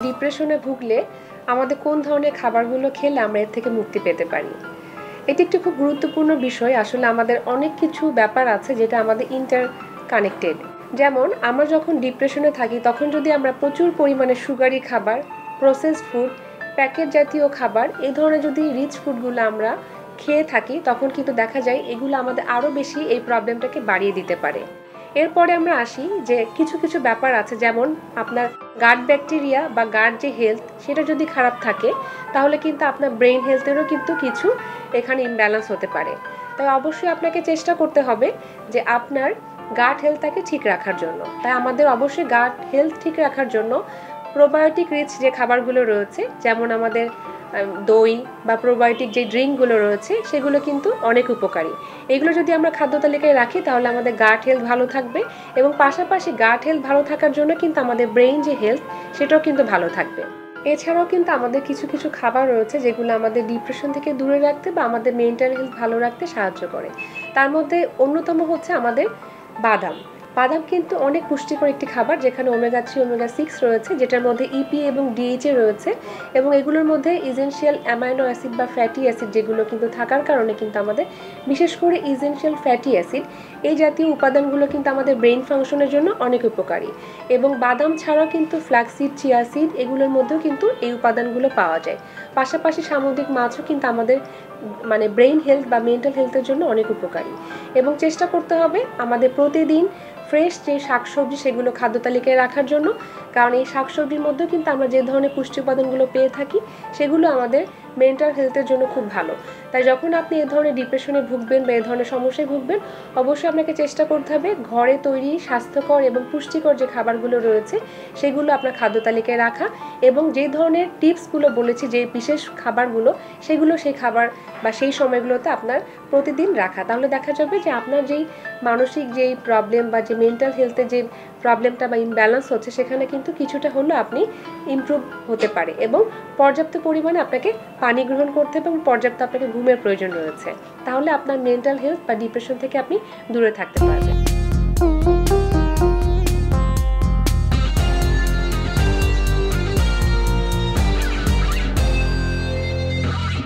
ডিপ্রেশনে ভুগলে আমাদের কোন ধরনের খাবারগুলো খেলে আমরা এর থেকে মুক্তি পেতে পারি। এটি একটি খুব গুরুত্বপূর্ণ বিষয়। আসলে আমাদের অনেক কিছু ব্যাপার আছে যেটা আমাদের ইন্টারকানেক্টেড। যেমন আমরা যখন ডিপ্রেশনে থাকি তখন যদি আমরা প্রচুর পরিমাণে সুগারি খাবার, প্রসেসড ফুড, প্যাকেট জাতীয় খাবার, এই ধরনের যদি রিচ ফুডগুলো আমরা খেয়ে থাকি তখন কিন্তু দেখা যায় এগুলো আমাদের আরও বেশি এই প্রবলেমটাকে বাড়িয়ে দিতে পারে। এরপরে আমরা আসি যে কিছু কিছু ব্যাপার আছে, যেমন আপনার গাট ব্যাকটেরিয়া বা গাট যে হেলথ সেটা যদি খারাপ থাকে তাহলে কিন্তু আপনার ব্রেন হেলথেরও কিন্তু কিছু এখানে ইমব্যালেন্স হতে পারে। তাই অবশ্যই আপনাকে চেষ্টা করতে হবে যে আপনার গাট হেলথটাকে ঠিক রাখার জন্য। তাই আমাদের অবশ্যই গাট হেলথ ঠিক রাখার জন্য প্রোবায়োটিক রিচ যে খাবারগুলো রয়েছে, যেমন আমাদের দই বা প্রোবায়োটিক যে ড্রিঙ্কগুলো রয়েছে সেগুলো কিন্তু অনেক উপকারী। এগুলো যদি আমরা খাদ্য তালিকায় রাখি তাহলে আমাদের গাট হেলথ ভালো থাকবে এবং পাশাপাশি গাট হেলথ ভালো থাকার জন্য কিন্তু আমাদের ব্রেইন যে হেলথ সেটাও কিন্তু ভালো থাকবে। এছাড়াও কিন্তু আমাদের কিছু কিছু খাবার রয়েছে যেগুলো আমাদের ডিপ্রেশন থেকে দূরে রাখতে বা আমাদের মেন্টাল হেলথ ভালো রাখতে সাহায্য করে। তার মধ্যে অন্যতম হচ্ছে আমাদের বাদাম। বাদাম কিন্তু অনেক পুষ্টিকর একটি খাবার, যেখানে ওমেগা 3 ওমেগা 6 রয়েছে, যেটার মধ্যে ইপি এবং ডিএইচএ রয়েছে এবং এগুলোর মধ্যে ইসেনশিয়াল অ্যামাইনো অ্যাসিড বা ফ্যাটি অ্যাসিড যেগুলো কিন্তু থাকার কারণে কিন্তু আমাদের, বিশেষ করে ইসেনশিয়াল ফ্যাটি অ্যাসিড এই জাতীয় উপাদানগুলো কিন্তু আমাদের ব্রেইন ফাংশনের জন্য অনেক উপকারী। এবং বাদাম ছাড়াও কিন্তু ফ্ল্যাক্সিড, চিয়া সিড এগুলোর মধ্যেও কিন্তু এই উপাদানগুলো পাওয়া যায়। পাশাপাশি সামুদ্রিক মাছও কিন্তু আমাদের ব্রেইন হেলথ বা মেন্টাল হেলথের জন্য অনেক উপকারী। এবং চেষ্টা করতে হবে আমাদের প্রতিদিন ফ্রেশ যে শাকসবজি সেগুলো খাদ্য তালিকায় রাখার জন্য, কারণ এই শাকসবজির মধ্যেও কিন্তু আমরা যে ধরনের পুষ্টি উপাদানগুলো পেয়ে থাকি সেগুলো আমাদের মেন্টাল হেলথের জন্য খুব ভালো। তাই যখন আপনি এ ধরনের ডিপ্রেশনে ভুগবেন বা এ ধরনের সমস্যায় ভুগবেন, অবশ্যই আপনাকে চেষ্টা করতে হবে ঘরে তৈরি স্বাস্থ্যকর এবং পুষ্টিকর যে খাবারগুলো রয়েছে সেগুলো আপনার খাদ্য তালিকায় রাখা এবং যে ধরনের টিপসগুলো বলেছি, যে বিশেষ খাবারগুলো সেগুলো সেই খাবার বা সেই সময়গুলোতে আপনার প্রতিদিন রাখা। তাহলে দেখা যাবে যে আপনার যেই মানসিক যেই প্রবলেম বা যে মেন্টাল হেলথে যে প্রবলেমটা বা ইমব্যালেন্স হচ্ছে সেখানে কিন্তু কিছুটা হলেও আপনি ইমপ্রুভ হতে পারে। এবং পর্যাপ্ত পরিমাণে আপনাকে পানি গ্রহণ করতে হবে এবং পর্যাপ্ত আপনাকে ঘুমের প্রয়োজন রয়েছে। তাহলে আপনার মেন্টাল হেলথ বা ডিপ্রেশন থেকে আপনি দূরে থাকতে পারবেন।